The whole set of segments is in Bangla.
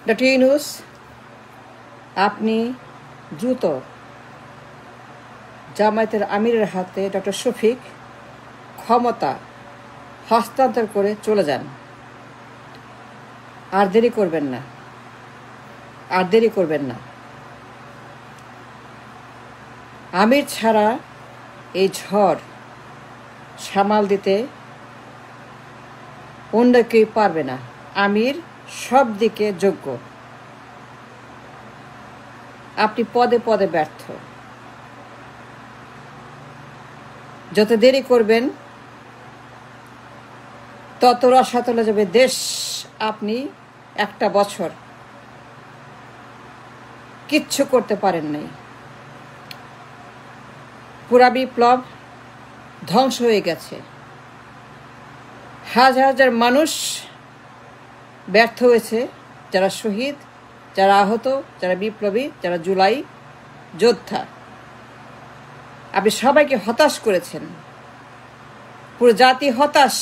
ডক্টর ইউনূস, আপনি দ্রুত জামায়াতের আমিরের হাতে ডক্টর শফিক ক্ষমতা হস্তান্তর করে চলে যান। আর দেরি করবেন না, আর দেরি করবেন না। আমির ছাড়া এই ঝড় সামাল দিতে অন্য কেউ পারবে না। আমির সব দিকে যোগ্য। আপনি পদে পদে ব্যর্থ। যত দেরি করবেন তত রসাতলে যাবে দেশ। আপনি একটা বছর কিচ্ছু করতে পারেন নাই। পুরা বিপ্লব ধ্বংস হয়ে গেছে। হাজার হাজার মানুষ ব্যর্থ হয়েছে, যারা শহীদ, যারা আহত, যারা বিপ্লবী, যারা জুলাই যোদ্ধা। আপনি সবাইকে হতাশ করেছেন, পুরো জাতি হতাশ।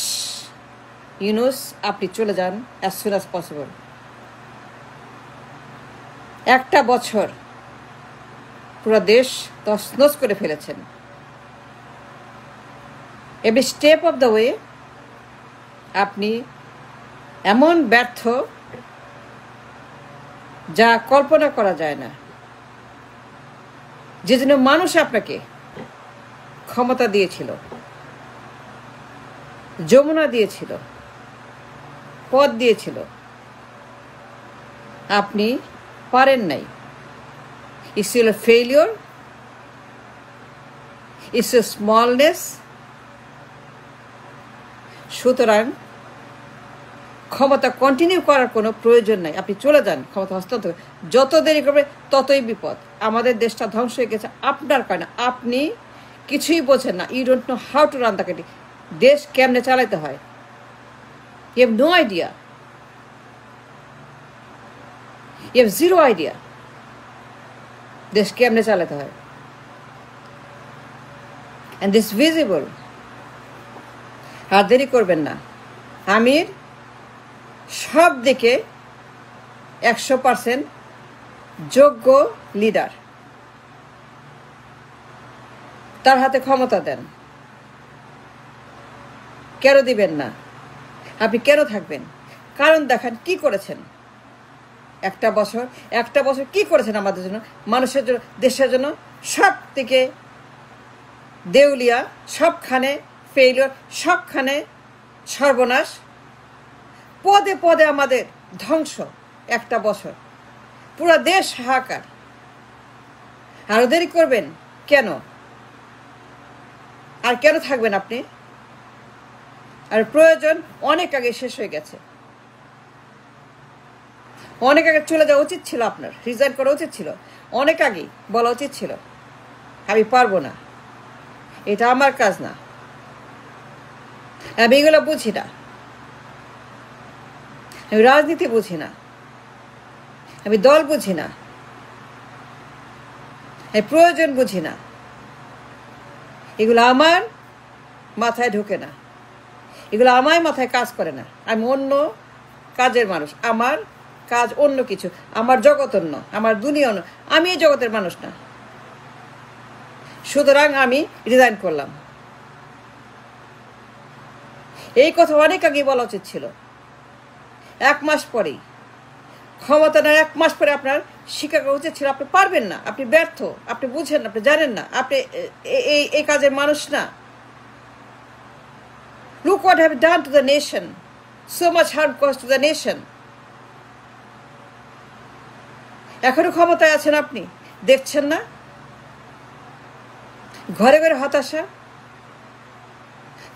ইউনূস, আপনি চলে যান অ্যাজ সুন অ্যাজ পসিবল। একটা বছর পুরো দেশ তছনছ করে ফেলেছেন। Every step of the way আপনি এমন ব্যর্থ যা কল্পনা করা যায় না। যে জন্য মানুষ আপনাকে ক্ষমতা দিয়েছিল, যমুনা দিয়েছিল, পদ দিয়েছিল, আপনি পারেন নাই। It's your failure, it's your smallness. সুতরাং ক্ষমতা কন্টিনিউ করার কোনো প্রয়োজন নাই। আপনি চলে যান, ক্ষমতা হস্তান্তর। যত দেরি করবে ততই বিপদ। আমাদের দেশটা ধ্বংস হয়ে গেছে আপনার কারণে। আপনি কিছুই বোঝেন না। You don't know how to run the country. দেশ কেমনে চালাতে হয়, you have no idea. You have zero idea দেশ কেমনে চালাতে হয়। And this visible. আর দেরি করবেন না। আমির সব দিকে 100% যোগ্য লিডার। তার হাতে ক্ষমতা দেন। কেন দিবেন না? আপনি কেন থাকবেন? কারণ দেখান কি করেছেন। একটা বছর কি করেছেন আমাদের জন্য, মানুষের জন্য, দেশের জন্য। সব থেকে দেউলিয়া, সবখানে ফেইলিওর, সবখানে সর্বনাশ, পদে পদে আমাদের ধ্বংস। একটা বছর পুরো দেশ হাহাকার। আরো দেরি করবেন কেন? আর কেন থাকবেন আপনি? আর প্রয়োজন অনেক আগে শেষ হয়ে গেছে। অনেক আগে চলে যাওয়া উচিত ছিল আপনার। রিজাইন করা উচিত ছিল। অনেক আগেই বলা উচিত ছিল আমি পারবো না, এটা আমার কাজ না, আমি এগুলো বুঝি না, আমি রাজনীতি বুঝি না, আমি দল বুঝি না, আমি প্রয়োজন বুঝি না। এগুলো আমার মাথায় ঢোকে না, এগুলো আমার মাথায় কাজ করে না। আমি অন্য কাজের মানুষ। আমার কাজ অন্য কিছু। আমার জগৎ অন্য, আমার দুনিয়া অন্য। আমি এই জগতের মানুষ না। সুতরাং আমি রিজাইন করলাম। এই কথা অনেক আগে বলা উচিত ছিল। 1 মাস পরেই, ক্ষমতা নেওয়ার 1 মাস পরে আপনার স্বীকার করা উচিত ছিল আপনি পারবেন না, আপনি ব্যর্থ, আপনি বুঝেন না, আপনি জানেন না, আপনি এই কাজের মানুষ না। Look what have done to the nation. So much harm caused to the nation. এখনো ক্ষমতায় আছেন আপনি, দেখছেন না? ঘরে ঘরে হতাশা,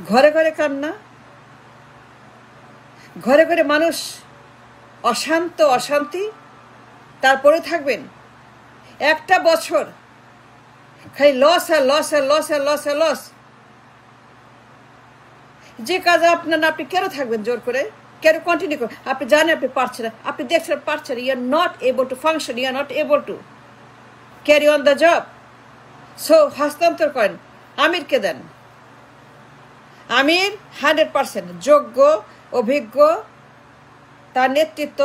ঘরে ঘরে কান্না, ঘরে ঘরে মানুষ অশান্তি। তারপরে থাকবেন একটা বছর খালি লস আর লস আর লস আর লস আর লস। যে কাজ আপনার না, আপনি কেন থাকবেন জোর করে? কেন কন্টিনিউ করেন? আপনি জানেন আপনি পারছেন না, আপনি দেখছেন পারছেন। You are not able to function, you are not able to carry on the job. So হস্তান্তর করেন, আমিরকে দেন। আমির 100% যোগ্য, অভিজ্ঞ, তার নেতৃত্ব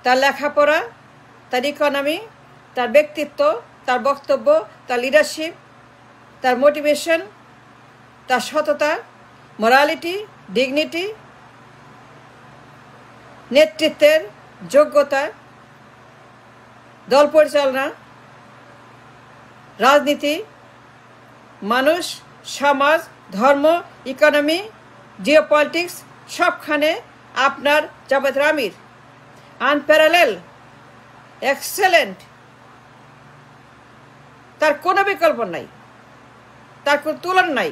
তার লেখাপড়া, তার ইকোনমি, তার ব্যক্তিত্ব, তার বক্তব্য, তার লিডারশিপ, তার মোটিভেশন, তার সততা, মোরালিটি, ডিগনিটি, নেতৃত্বের যোগ্যতা, দল পরিচালনা, রাজনীতি, মানুষ, সমাজ, ধর্ম, ইকোনমি, জিওপলিটিক্স সবখানে আপনার জাভেদ আমির আনপ্যারালেল, এক্সেলেন্ট। তার কোনো বিকল্প নাই, তার কোনো তুলনা নাই,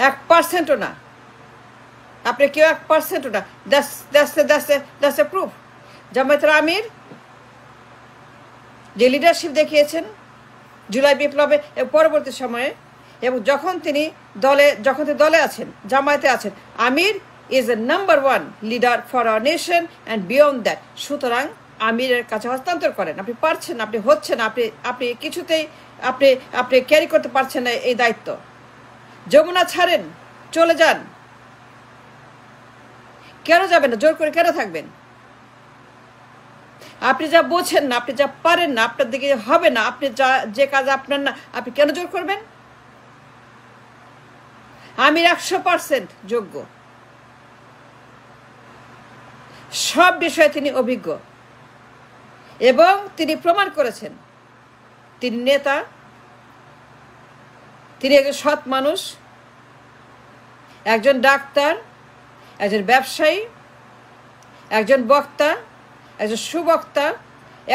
1%ও না। আপনি কেউ 1%ও না। That's a proof. Javed Amir যে লিডারশিপ দেখিয়েছেন জুলাই বিপ্লবে পরবর্তী সময়ে, এবং যখন তিনি দলে আছেন, জামায়াতে আছেন, Amir is a number 1 leader for our nation and beyond that. সুতরাং আমিরের কাছে হস্তান্তর করেন। আপনি পারছেন, আপনি হচ্ছেন, আপনি কিছুতেই আপনি ক্যারি করতে পারছেন না এই দায়িত্ব। যমুনা ছাড়েন, চলে যান। কেন যাবেন না? জোর করে কেন থাকবেন? আপনি যা বোঝেন না, আপনি যা পারেন না, আপনার দিকে হবে না, আপনি যে কাজ আপনার না, আপনি কেন জোর করবেন? আমির 100% যোগ্য, সব বিষয়ে তিনি অভিজ্ঞ, এবং তিনি প্রমাণ করেছেন তিনি নেতা, তিনি একজন সৎ মানুষ, একজন ডাক্তার, একজন ব্যবসায়ী, একজন বক্তা, একজন সুবক্তা,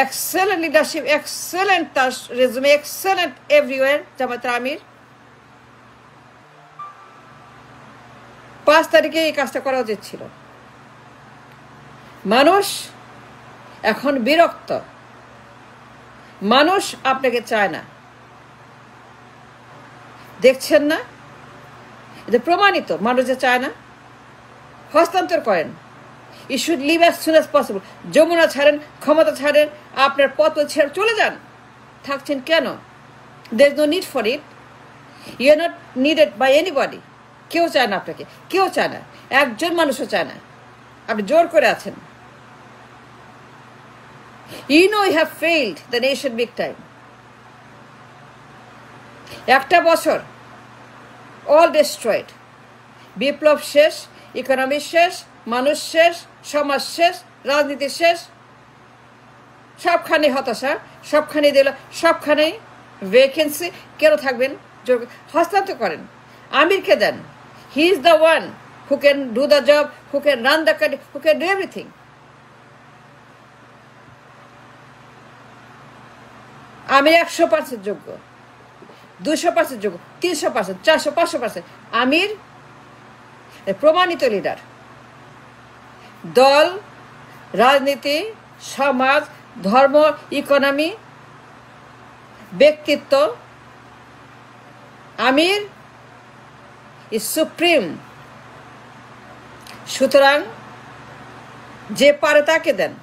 এক্সেলেন্ট লিডারশিপ, এক্সেলেন্ট তার রেজুমে, এক্সেলেন্ট এভরিওয়ার। জামায়াত আমির 5 তারিখে এই কাজটা করা উচিত ছিল। মানুষ এখন বিরক্ত, মানুষ আপনাকে চায় না। দেখছেন না? এটা প্রমাণিত। মানুষ যে চায় না, হস্তান্তর করেন। You should leave as soon as possible. Jamuna ছাড়েন, ক্ষমতা ছাড়েন, আপনার পদ ছেড়ে চলে যান। থাকছেন কেন? There is no need for it. You are not needed by anybody. কেউ চায় না আপনাকে, কেউ চায় না, একজন মানুষও চায় না। আপনি জোর করে আছেন। You know you have failed the nation big time. একটা বছর all destroyed. বিপ্লব শেষ, ইকোনমি শেষ, মানুষ শেষ, সমাজ শেষ, রাজনীতি শেষ, সবখানে হতাশা, সবখানে দিল, সবখানেই ভ্যাকেন্সি। কেন থাকবেন? হস্তান্তর করেন, আমিরকে দেন। He is the one who can do the job, who can run the country, who can do everything. Amir 100% যোগ্য, 200% যোগ্য, 300%, 400%, 500%। আমির প্রমাণিত লিডার। দল, রাজনীতি, সমাজ, ধর্ম, ইকোনমি, ব্যক্তিত্ব, আমির ইজ সুপ্রিম। সুতরাং যে পারে তাকে দেন,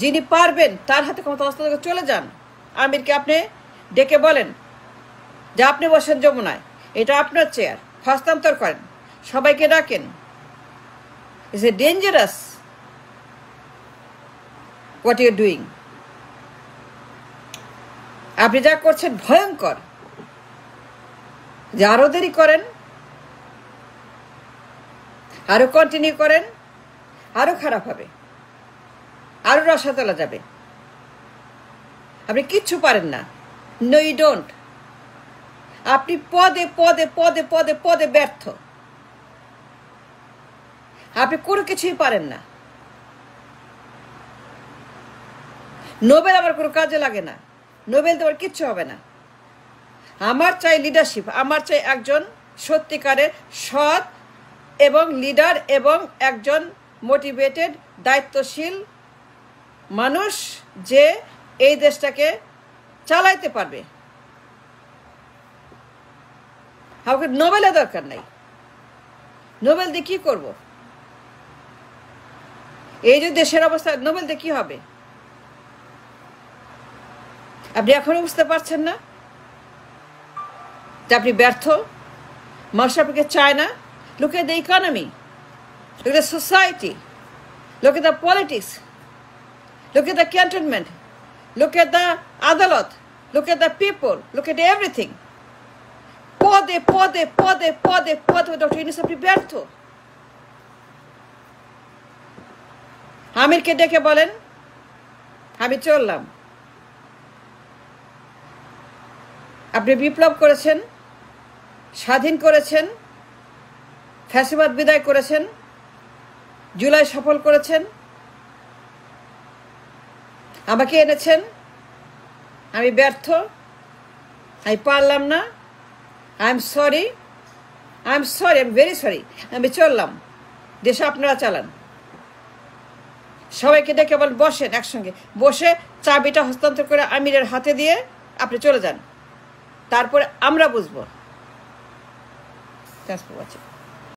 যিনি পারবেন তার হাতে ক্ষমতা হস্তান্তর, চলে যান। আমিরকে আপনি ডেকে বলেন যে আপনি বসেন যমুনায়, এটা আপনার চেয়ার, হস্তান্তর করেন, সবাইকে ডাকেন। It's a dangerous what you're doing. আপনি যা করছেন ভয়ঙ্কর। যে আরো দেরি করেন, আরো কন্টিনিউ করেন, আরো খারাপ হবে, আরো রসাতলা যাবে। আপনি কিচ্ছু পারেন না। No you don't. আপনি পদে পদে পদে পদে পদে ব্যর্থ। আপনি কোনো কিছুই পারেন না। নোবেল আমার কোনো কাজে লাগে না, নোবেল দেওয়ার কিচ্ছু হবে না। আমার চাই লিডারশিপ, আমার চাই একজন সত্যিকারের সৎ এবং লিডার, এবং একজন মোটিভেটেড দায়িত্বশীল মানুষ যে এই দেশটাকে চালাইতে পারবে। আমাকে নোবেলের দরকার নাই। নোবেল দিয়ে কি করব? এই যে দেশের অবস্থা, নোবেল দিয়ে কি হবে? আপনি এখনো বুঝতে পারছেন না যে আপনি ব্যর্থ, মানুষ আপনাকে চায় না? Look at the economy, look at the society. Look at the politics. Look at the cantonment. Look at the adalat. Look at the people. Look at everything. পদে পদে পদে পদে পদে ডক্টর ইউনূস আপনি ব্যর্থ। আমিরকে ডেকে বলেন আমি চললাম। আপনি বিপ্লব করেছেন, স্বাধীন করেছেন, ফ্যাসিবাদ বিদায় করেছেন, জুলাই সফল করেছেন, আমাকে এনেছেন, আমি ব্যর্থ, আমি পারলাম না, I am sorry, I am very sorry, আমি চললাম, দেশে আপনারা চালান। সবাইকে ডেকে বল বসেন, একসঙ্গে বসে চাবিটা হস্তান্তর করে আমিরের হাতে দিয়ে আপনি চলে যান, তারপরে আমরা বুঝবো। Thanks for watching.